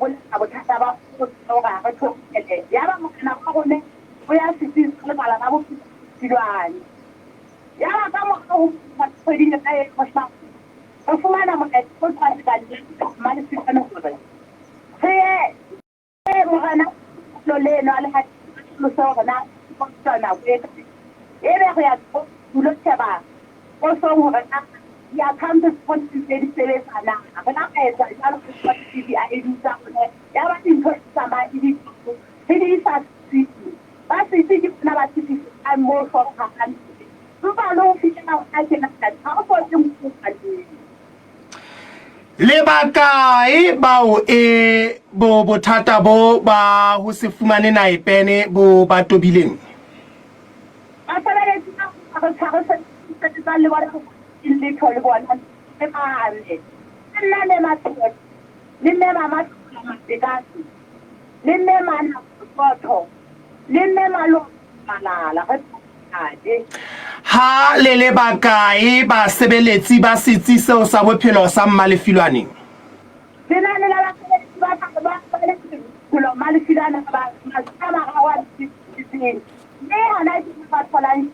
go la bothata ba go tsoga go tshokele ya ba mokana ga gone o ya sitse le bala ba bo silwane ya ba ka mo go tsedi ya e go sa go fumana mo e go tsa ka le mali sitana go re mo gana lo le no ale ha lo so gana go tsana go e be go ya go lo tshaba go so go gana ya khampe fonti se di sebetsana ga na ka etsa jalo go tsa TV a editsa gone ya ba dintho tsa ba editsa se di sa sitse ba se ke na ba tsi a mo for ha ba lo fitna a ke na ka ha go tse mo ka le bakae bao e bo bothata bo ba ho se fumane naipene bo ba tobileng a fela le tsa go tshaba se tsa le ba le thole bona e ba le nna le matlo le me mama matekasi le me mana botho le me malo malala ha le bakae ba sebeletsi ba setsi seo sa bophelo sa Mmalefilwane lena le la ba le kulo Mmalefilwane ba sama ga wa tsitsin le ana di ba tsolang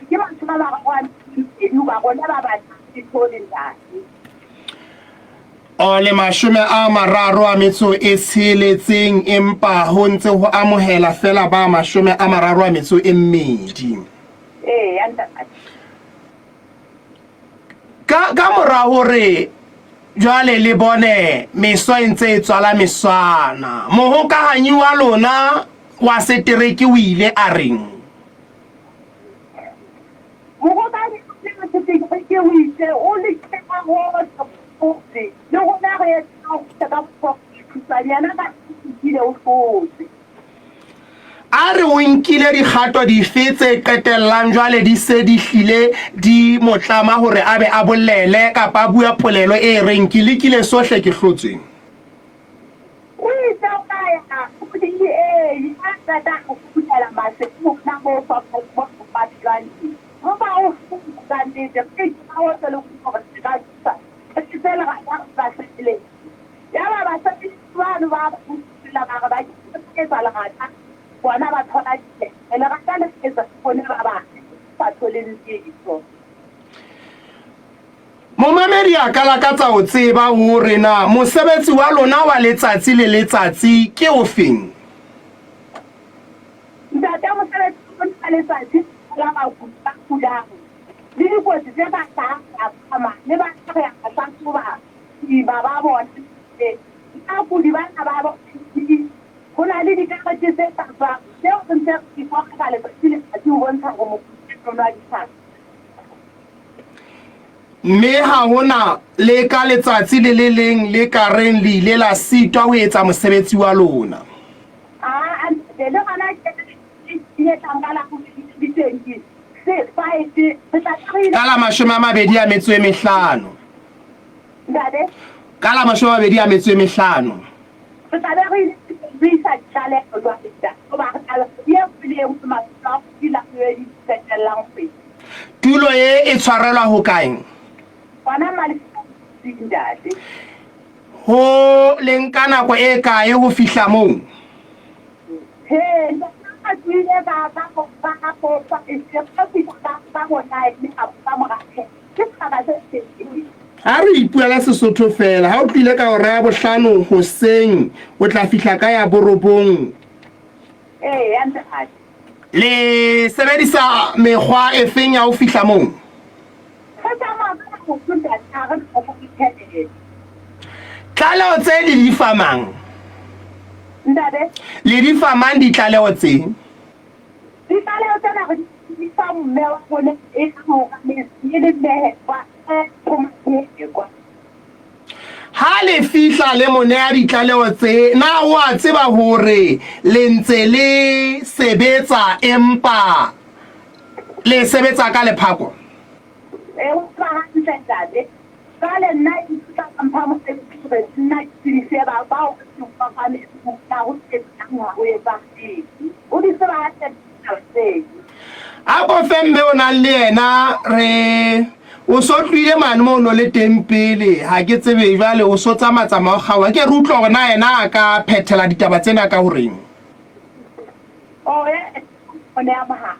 ke ba tsama ba wa tsitsin ba bona ba ba tsitsin ndasi o le 30 e tsheletseng empa ho ntse ho amohela fela ba 32 ka mora hore jwale le bone meso ntse e tswala meswana mohokahanyi wa lona wa setereke o ile a reng mohokahanyi wa setereke o ile o le ka ho le go na re tsa ka go tsanyana ka ile o fotse a re o nkile dikgato di fetse qetellang jwale di se di hlile di motlama hore a be a bolele kapa bua polelo e reng ke lekile sohle ke hlotseng o itse ka ya go di e ya tata go putela mase mo na mo fa go ba tlanti go ba o ka ndi de ke a o tlo go ba tsa ke tsela ga ba se le ya ba sa tswana ba la ba ba ke tsala ga bona ba thola dile le rata le setsa bone ba tholeng ditso Momamedi a ka lakatsa o tseba hore na mosebetsi wa lona wa letsatsi le letsatsi ke o feng ntate mosebetsi wa letsatsi la ba kula le dikotsi tse ba sa ama le ba tsa ya ka tsuba ba bona a ku di ba ba go na le dikagetse tse tsa tseo ntse di go ka le tsile a di bontsha go mo tsona di sa mme ha hona le ka letsatsi le le leng le ka reng le ile la sitwa ho etsa mosebetsi wa lona a le ana ke di tangala go di tsengi se fight se tla ka la 25 ndade ka la 25 se tla re bisa chale go ba tsa go ba ala ye pele mo ma tsa di la di tsetelang pe tulo e tshwarelwa ho kae bana mali ndade ho lenka nako e kae ho fihla moo he a tsile ba go pa e se pa ba go na e ba mo ga ke tsaba se ha re ipuela Sesotho fela ha o tlile ka hora ya 5 hoseng o tla fihla ka ya borobong le sebedisa mekgwa e feng ya ho fihla moo tlaleo tse di famang le di famang ditlaleo tse ditlaleo tsena di fa mme wa bone e go le mehe ha le fihla le mone ya ditlaleo tse na o a tseba hore le ntse le sebetsa empa le sebetsa ka lephako o ba ha ntse ka le nna itsa mpha mo se nna se ba ba o ka fa ne ka ho tsetsa ho etsa o di se ba ha tsetsa a ko fe mme o nang le yena re o so tlile mane mo no le teng pele ha ke tsebe jwale o so tsamao gawa ke re utlwa gona yena a ka phethela ditaba tsena ka horeng o one ya maha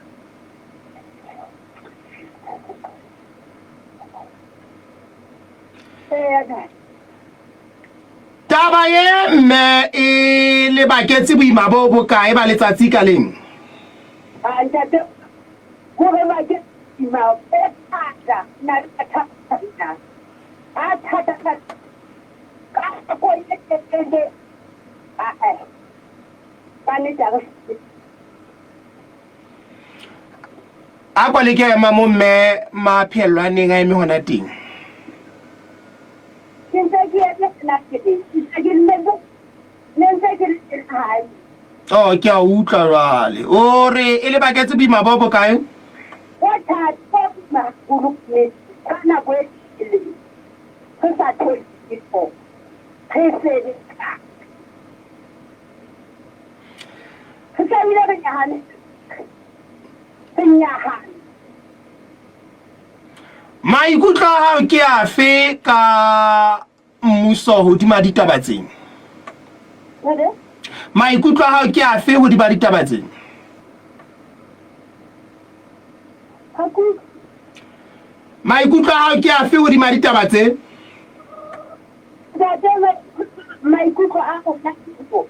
taba ye mme e le baketse boima bo bokae ba letsatsi ka leng ntate go re ba ke ma peta na thata a thata ka ko ile tete ba ne tsa a kwa le ke ema mo mme maphelwaneng a eme hona teng oh ke a utlwa jwale o re e le baketse boima bo bokae maikutlo a hao ke afe ka mmuso hodima ditaba tsena maikutlo a hao ke afe hodima ditaba tsena maikutlo a hao ke afe hodima ditaba tsena maikutlo a go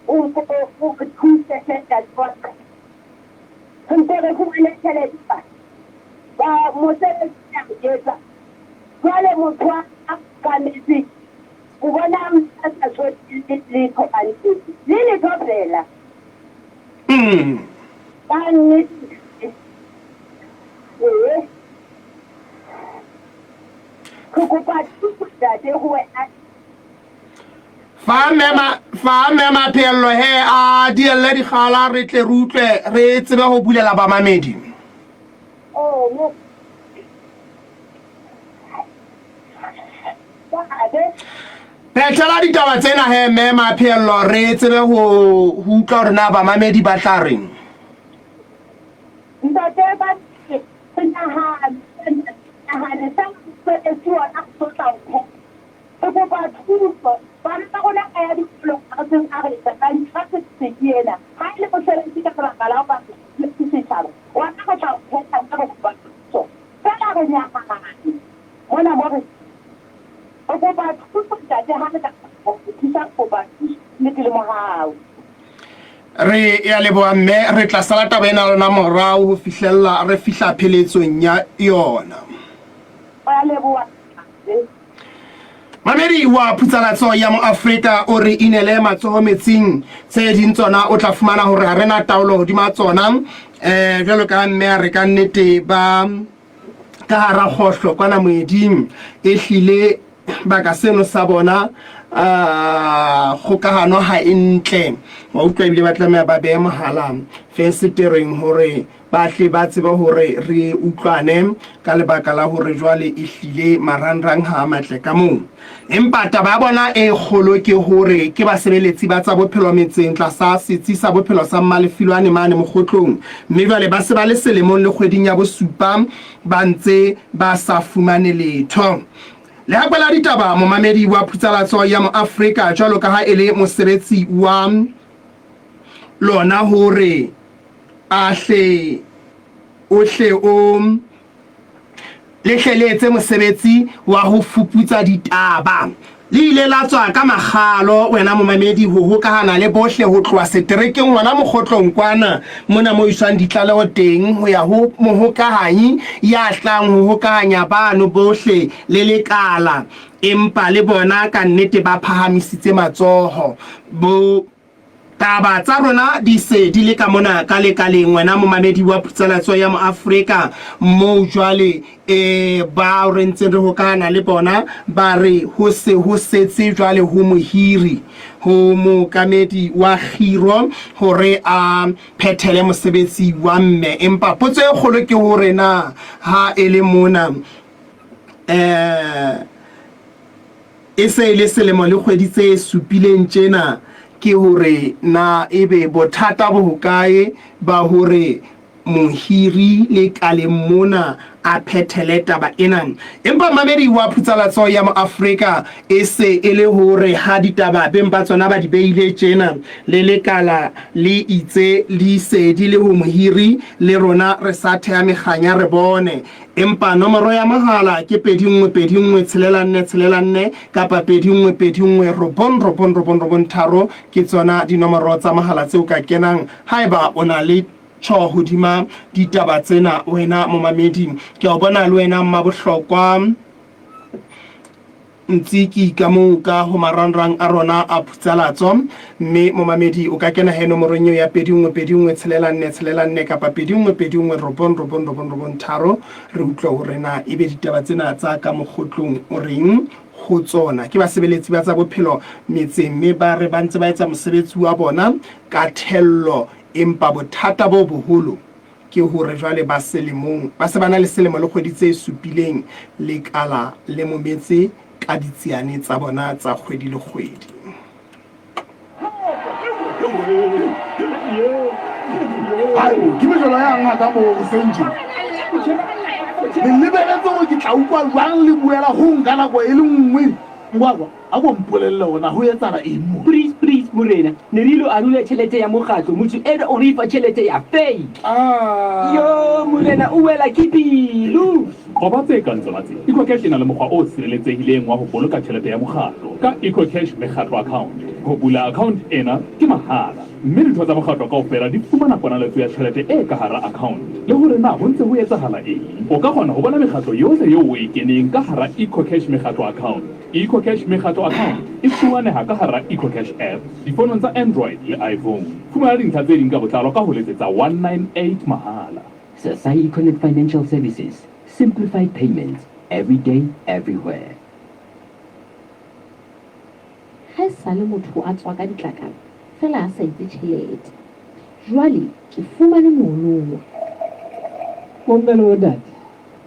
o thusa ka tsaka ntse go ile tšhelete ba mosebetsi ya etsa jwale motho a kanetse o bona a sa tswetse le topantse le topela ba nnete go kopa thusa de ho fa mema phello he a dielle di gala re tle re utlwe re tsebe go bulela ba mamedi no phethela ditaba tsena he mema phello re tsebe go utlwa gore na ba mamedi ba tla reng ntate ba ha sa esiwa a tsotsa ho go ba thuso ba re go la ya diplo a tseng a re tsa ntse se diena ha ile go sele se ka ra la ba se se tsara wa ka go tsa go tsa go ba so ka re nya ha mona mo re o go ba thuso tsa ha ka go thusa go ba le le mo hao re ya leboa mme re tla sala taba ena lona morao go fihlella re fihla pheletsong ya yona ba leboa mamedi wa phutsalatso ya mo Afrika o re inele matsoho metsing tse ding tsona o tla fumana hore ha rena taolo hodima tsona jwalo ka mme re ka nnete ba ka hara khohlo kwana moeding e hlile baka seno sa bona khokahano ha entle wa utlwa ile ba tlameha ba be mohala fensetereng hore ba hle ba tseba hore re utlwane ka lebaka la hore jwale e hlile marangrang ha matle ka moo empa taba bona e kgolo ke hore ke basebeletsi ba tsa bophelo metseng tla sa setsi sa bophelo sa Mmalefilwane mane mokgotlong mme jwale ba se ba le selemong le kgweding ya bosupa ba ntse ba sa fumane letho le ha bala ditaba mo mamedi wa phutsalatso ya mo Afrika jwalo ka ha ele mosebetsi wa lona hore ahle o lehleletse mosebetsi wa ho fuputsa ditaba le ile la tswa ka magalo wena mo mamedi ho hokahana le bohle ho tloa seterekeng ngwana mokgotlong kwana mona mo iswang ditlaleho teng ho ya ho mohokahanyi ya tlang ho hokahanya bano bohle le lekala empa le bona ka nnete ba phahamisitse matsoho bo taba tsa rona di se di le ka mona ka lekaleng wena mo mamedi wa phutsalatso ya mo Afrika mo jwale ba re ntse re hokana le bona ba re ho setse jwale ho mohiri ho mo kamedi wa khiro hore a phethele mosebetsi wa mme empa potso e kgolo ke hore na ha ele mona e se ile selemo le kgwedi tse supileng tjena ke hore na ebe bothata bo hokae ba hore mohiri le kaleng mona a phethele taba ena. Empa mamedi wa Putsalatso ya Afrika e se e le hore ha ditaba beng ba tsona ba di beile tjena le lekala le itse le se di le ho mohiri le rona re sa thea meganya re bone. Empa nomoro ya mahala ke 2121 kapa 2121 ke tsona dinomoro tsa mahala tseo ka kenang haeba ona le tjho hodima ditaba tsena wena momamedi. Ke a bona le wena mma bohlokwa ntsiki ka mo ka ho marangrang a rona a Putsalatso, mme momamedi o ka kena he nomorong eo ya 2121 kapa 2121 re utlwa hore na ebe ditaba tsena tsa ka mokgotlong o reng ho tsona. Ke basebeletsi ba tsa bophelo metseng, mme ba re ba ntse ba etsa mosebetsi wa bona ka thello, empa bothata bo boholo ke hore jwale ba selemong ba se bana le selemo le kgwedi tse supileng lekala le mometse ka ditsiane tsa bona tsa kgwedi le kgwedi. Ke mejolo ya ngata mo senje le lebeletse go ke tla utlwa jwang le buela go nka nako e le nngwe ngwagwa a go mpolelle ona ho etsala eng. Please morena ne rilo a rule tšhelete ya mokgatlo motho ena o re fa tšhelete ya fake. Yo morena o wela ke pelo. Go ba tse ka ntsona tse EcoCash ena le mokgwa o sireletsehileng wa go boloka tšhelete ya mokgatlo ka EcoCash mekgatlo account. Go bula account ena ke mahala, mme ditho tsa mokgatlo kaofela di fumana ponaletso ya tšhelete e ka hara account le hore na ho ntse ho etsahala eng. O ka kgona ho bona mekgatlo yohle eo o e keneng ka hara EcoCash mekgatlo account. EcoCash mekgatlo account e fumaneha ka hara EcoCash app difonong tsa Android le iPhone. Fumana dintlha tse ding ka botlalo ka ho letsetsa 198 mahala. Sasai Connect Financial Services, simplified payments every day, everywhere. Ha sale motho a tswa ka ditlakana fela a sa itse tjhelete, jwale ke fumane mono Mommelo dad,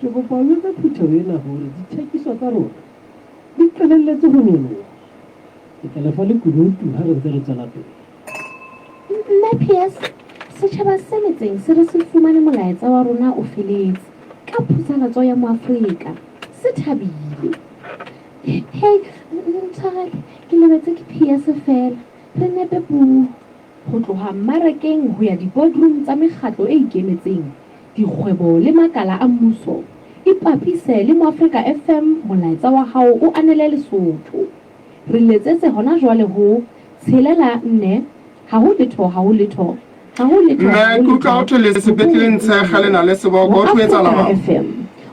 ke kopa o etse phutho ena hore dithekiso tsa rona di qelelletse ho nyoloha. Ke tla lefa le kudutu ha re ntse re tswela pele. Nna PS setjhaba se metseng se re se fumane molaetsa wa rona o feletse ka Putsalatso ya Moafrika se thabile. Hey ntshare ke lebetse ke PS fela re nepe puo ho tloha mmarakeng ho ya di-boardroom tsa mekgatlo e ikemetseng, dikgwebo le makala a mmuso. Ipapise le Moafrika FM, molaetsa wa hao o anele Lesotho. Re letsetse hona jwale ho 64 ha ho letho ha ho letho ha ho letho. Mme kutlwa o thole sepetleleng sa kgalena le seboko o etsala ma FM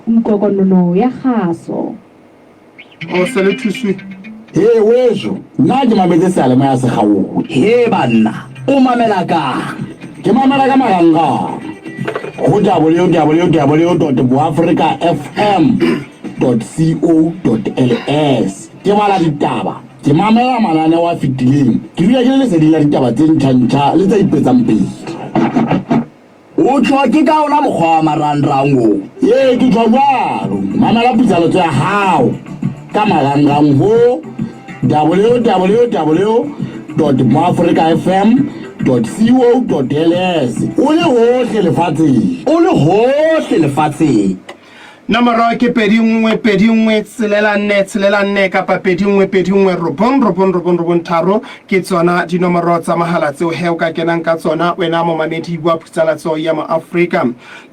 umkokonono ya khaso o se le thuswe. He weso nna ke mametse salema ya segao. He banna o mamela ka Ke mamela ka maranga go www.boafricafm.co.ls. ke bala ditaba, ke mamela manane wa fitileng, ke dula ke le lesedi la ditaba tse ntšha le tse ipetsang pele. o tšwa ke ka ona mokgwa wa marangrang o. Ye ke tšwa jwalo, mamela Putsalatso ya hao ka marangrang ho www.boafricafm.co.ls. o le hohle lefatsheng. Nomoro ke 2121 kapa 2121 ke tsona dinomoro tsa mahala tseo he o ka kenang ka tsona wena momamedi wa Putsalatso ya Afrika.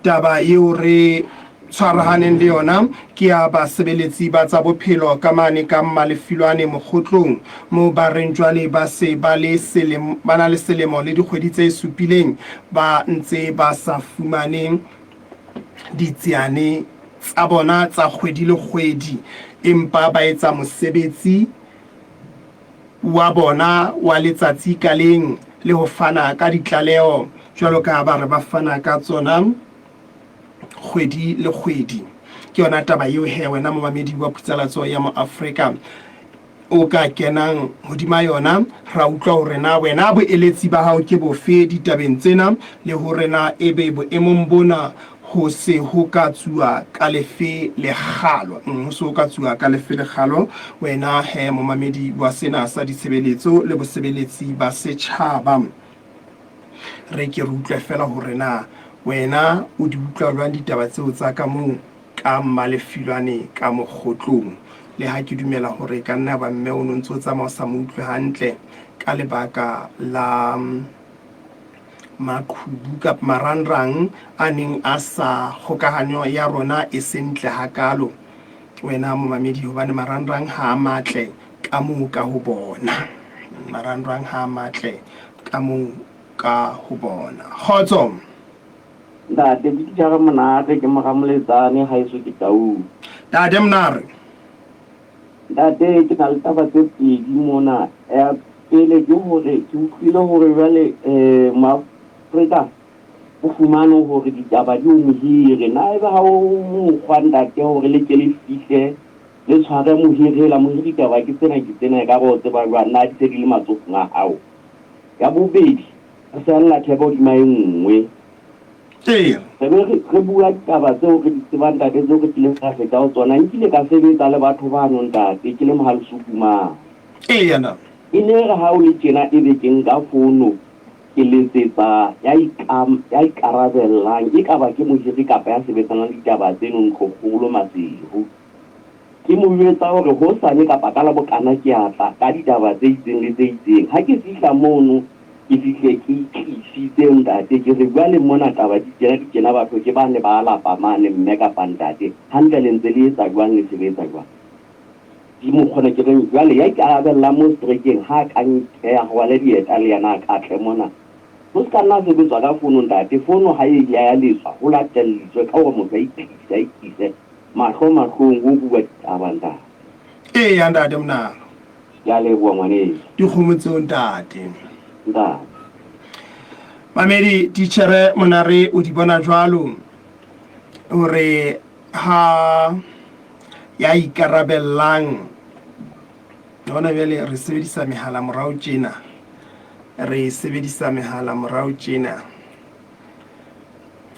Taba eo re tshwarahaneng le yona ke ya basebeletsi ba tsa bophelo ka mane ka Malefilwane mokgotlong mo ba reng jwale ba se ba le selemo le dikgwedi tse supileng ba ntse ba sa fumaneng ditsiane tsa bona tsa kgwedi le kgwedi, empa ba etsa mosebetsi wa bona wa letsatsi ka leng le ho fana ka ditlaleho jwalo ka ba re ba fana ka tsona kgwedi le kgwedi. Ke yona taba eo he wena momamedi wa Putsalatso ya Afrika o ka kenang hodima yona. Ra utlwa hore na wena boeletsi ba hao ke bofe ditabeng tsena le hore na ebe boemong bona ho se ho ka tsua ka lefe le kgalo. Ho se ho ka tsua ka lefe le kgalo wena he momamedi wa sena sa ditshebeletso le bosebeletsi ba setjhaba. Re ke re utlwe fela hore na wena o di utlwa jwang ditaba tseo tsa ka moo ka mmalefilwane ka mokgotlong, le ha ke dumela hore ka nna ba mme o no ntse o tsamaya o sa mo utlwe hantle ka lebaka la maqhubu kapa marangrang a neng a sa kgokahanyo ya rona e sentle hakalo, wena momamedi, hobane marangrang ha a matle ka moo ka ho bona, marangrang ha a matle ka moo ka ho bona. Kgotso ntate ke tjara monate ke mogamoletsane ha eso ke tau Ntate Mnare. ntate ke na le taba tse pedi mona ya pele ke hore ke utlwile hore jwale Maafrika o fumane hore ditaba di o mohire na ebe ha o mokgwa ntate hore le ke le fihle le tshware mohiri la mohiri taba ke tsena ka go tseba jwang na di se di le matsofong a hao. Ya bobedi a se alla thebo di maengwe re bua taba tseo re di tsebang ntate tseo re tlile ka feta ho tsona nkile ka sebetsa le batho ba no ntate ke le Mohalosukuma e ne re ha o le tjena e be ke nka fono ke letsetsa ya ikarabellang e ka ba ke mohiri kapa ya sebetsana le ditaba tseno Ntlokgolo Maseru ke mo jwetsa hore ho sane kapa ka la bokana ke atla ka ditaba tse itseng le tse itseng ha ke fihla mono ke fihle ke tlisitse ntate ke re jwale mona taba di tjena batho ke ba ne ba lapa mane mme kapa ntate hantle le ntse le etsa jwang le sebetsa jwang di mo kgona ke re jwale ya ikarabella mo strekeng ha ka ya ho le dieta le yana ka tle mona ho ska nna sebetswa ka fono ntate fono ha e ya leswa ho latelliswe ka hore motho a ikise mahlong go bua ditaba ntate ntate Mnare, ya le bua ngwane di kgomotseng ntate. ntate Mamedi titjhere Monare o di bona jwalo hore ha ya ikarabellang hona bjale re sebedisa mehala morao tjena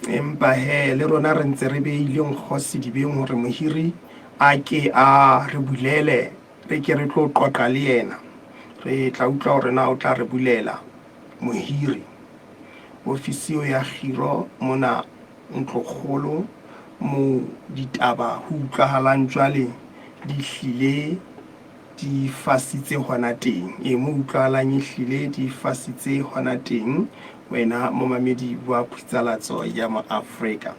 empa he le rona re ntse re beile nkgosi dibeng hore mohiri a ke a re bulele re ke re tlo qoqa le yena re tla utlwa hore na o tla re bulela mohiri ofisi ya Khiro mona Ntlokgolo mo ditaba ho utlwahalang jwale di hlile di fasitse hona teng mo utlwahalang e hlile di fasitse hona teng wena momamedi wa Putsalatso ya Maafrika.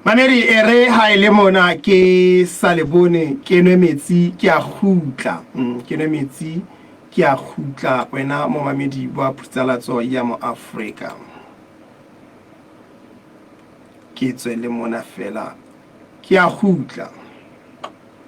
Mamedi ere ha ile mona ke sa le bone ke nwe metsi ke a khutla wena momamedi wa Putsalatso ya Maafrika ke tswele mona fela ke a khutla.